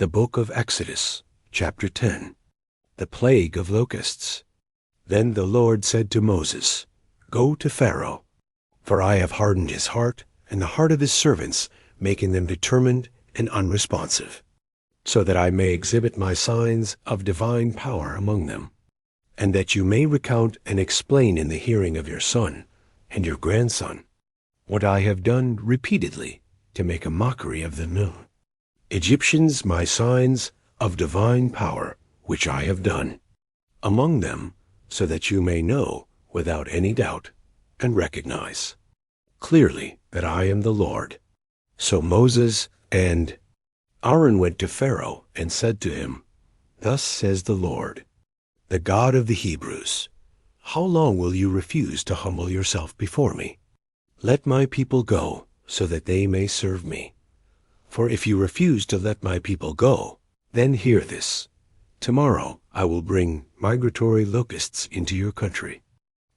The book of Exodus, chapter 10. The plague of locusts. Then the Lord said to Moses, Go to Pharaoh, for I have hardened his heart and the heart of his servants, making them determined and unresponsive, so that I may exhibit my signs of divine power among them, and that you may recount and explain in the hearing of your son and your grandson what I have done repeatedly to make a mockery of them known. Egyptians, my signs of divine power, which I have done among them, so that you may know without any doubt and recognize clearly that I am the Lord. So Moses and Aaron went to Pharaoh and said to him, Thus says the Lord, the God of the Hebrews, How long will you refuse to humble yourself before me? Let my people go, so that they may serve me. For if you refuse to let my people go, then hear this. Tomorrow I will bring migratory locusts into your country.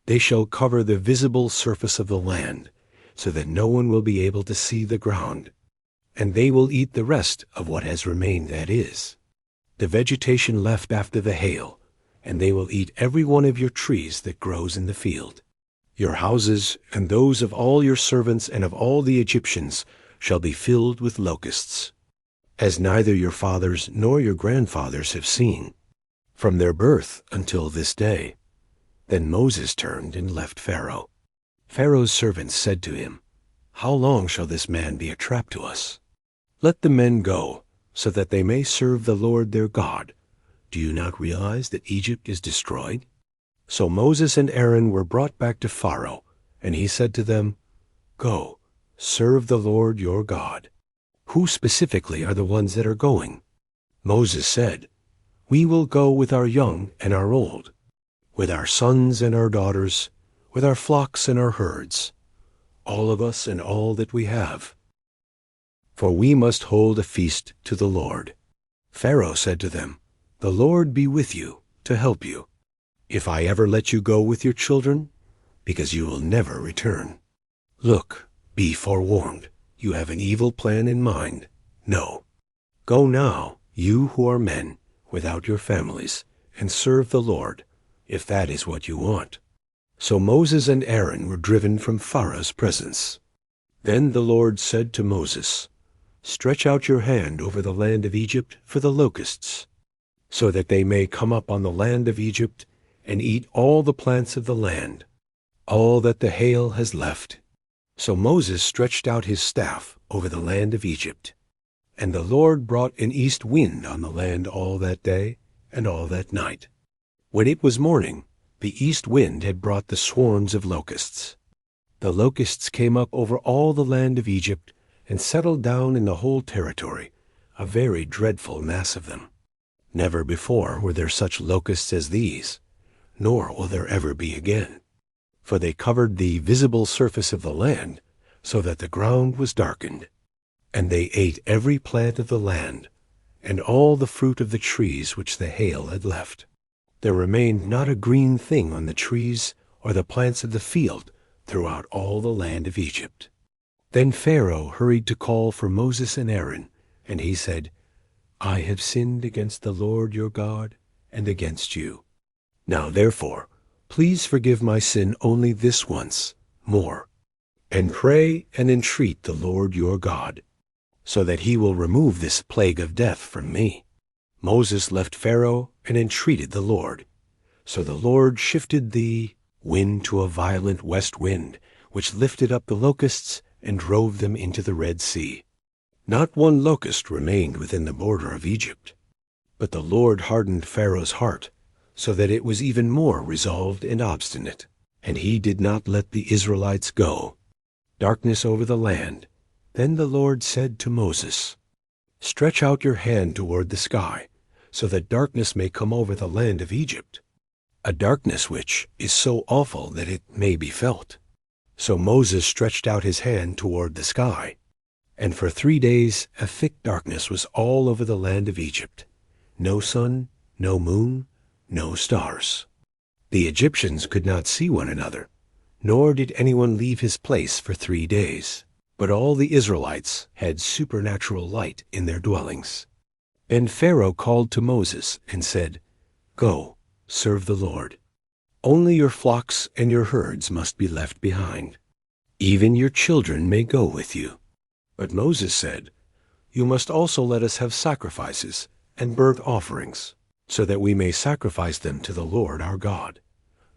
They shall cover the visible surface of the land, so that no one will be able to see the ground. And they will eat the rest of what has remained, that is, the vegetation left after the hail, and they will eat every one of your trees that grows in the field. Your houses and those of all your servants and of all the Egyptians shall be filled with locusts, as neither your fathers nor your grandfathers have seen, from their birth until this day. Then Moses turned and left Pharaoh. Pharaoh's servants said to him, How long shall this man be a trap to us? Let the men go, so that they may serve the Lord their God. Do you not realize that Egypt is destroyed? So Moses and Aaron were brought back to Pharaoh, and he said to them, Go, serve the Lord your God. Who specifically are the ones that are going? Moses said, We will go with our young and our old, with our sons and our daughters, with our flocks and our herds, all of us and all that we have. For we must hold a feast to the Lord. Pharaoh said to them, The Lord be with you, to help you, if I ever let you go with your children, because you will never return. Look, be forewarned, you have an evil plan in mind. No. Go now, you who are men, without your families, and serve the Lord, if that is what you want. So Moses and Aaron were driven from Pharaoh's presence. Then the Lord said to Moses, Stretch out your hand over the land of Egypt for the locusts, so that they may come up on the land of Egypt and eat all the plants of the land, all that the hail has left. So Moses stretched out his staff over the land of Egypt, and the Lord brought an east wind on the land all that day and all that night. When it was morning, the east wind had brought the swarms of locusts. The locusts came up over all the land of Egypt and settled down in the whole territory, a very dreadful mass of them. Never before were there such locusts as these, nor will there ever be again. For they covered the visible surface of the land, so that the ground was darkened. And they ate every plant of the land, and all the fruit of the trees which the hail had left. There remained not a green thing on the trees or the plants of the field throughout all the land of Egypt. Then Pharaoh hurried to call for Moses and Aaron, and he said, I have sinned against the Lord your God and against you. Now therefore, please forgive my sin only this once more, and pray and entreat the Lord your God, so that he will remove this plague of death from me. Moses left Pharaoh and entreated the Lord. So the Lord shifted the wind to a violent west wind, which lifted up the locusts and drove them into the Red Sea. Not one locust remained within the border of Egypt. But the Lord hardened Pharaoh's heart, so that it was even more resolved and obstinate, and he did not let the Israelites go. Darkness over the land. Then the Lord said to Moses, Stretch out your hand toward the sky, so that darkness may come over the land of Egypt, a darkness which is so awful that it may be felt. So Moses stretched out his hand toward the sky, and for 3 days a thick darkness was all over the land of Egypt, no sun, no moon, no stars. The Egyptians could not see one another, nor did anyone leave his place for 3 days. But all the Israelites had supernatural light in their dwellings. And Pharaoh called to Moses and said, Go, serve the Lord. Only your flocks and your herds must be left behind. Even your children may go with you. But Moses said, You must also let us have sacrifices and burnt offerings, so that we may sacrifice them to the Lord our God.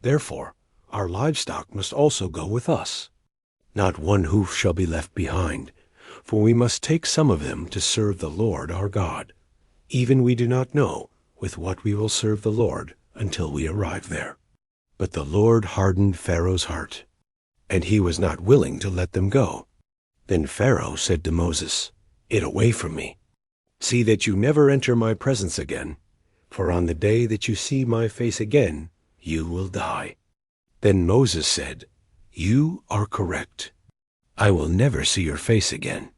Therefore, our livestock must also go with us. Not one hoof shall be left behind, for we must take some of them to serve the Lord our God. Even we do not know with what we will serve the Lord until we arrive there. But the Lord hardened Pharaoh's heart, and he was not willing to let them go. Then Pharaoh said to Moses, Get away from me. See that you never enter my presence again, for on the day that you see my face again, you will die. Then Moses said, You are correct. I will never see your face again.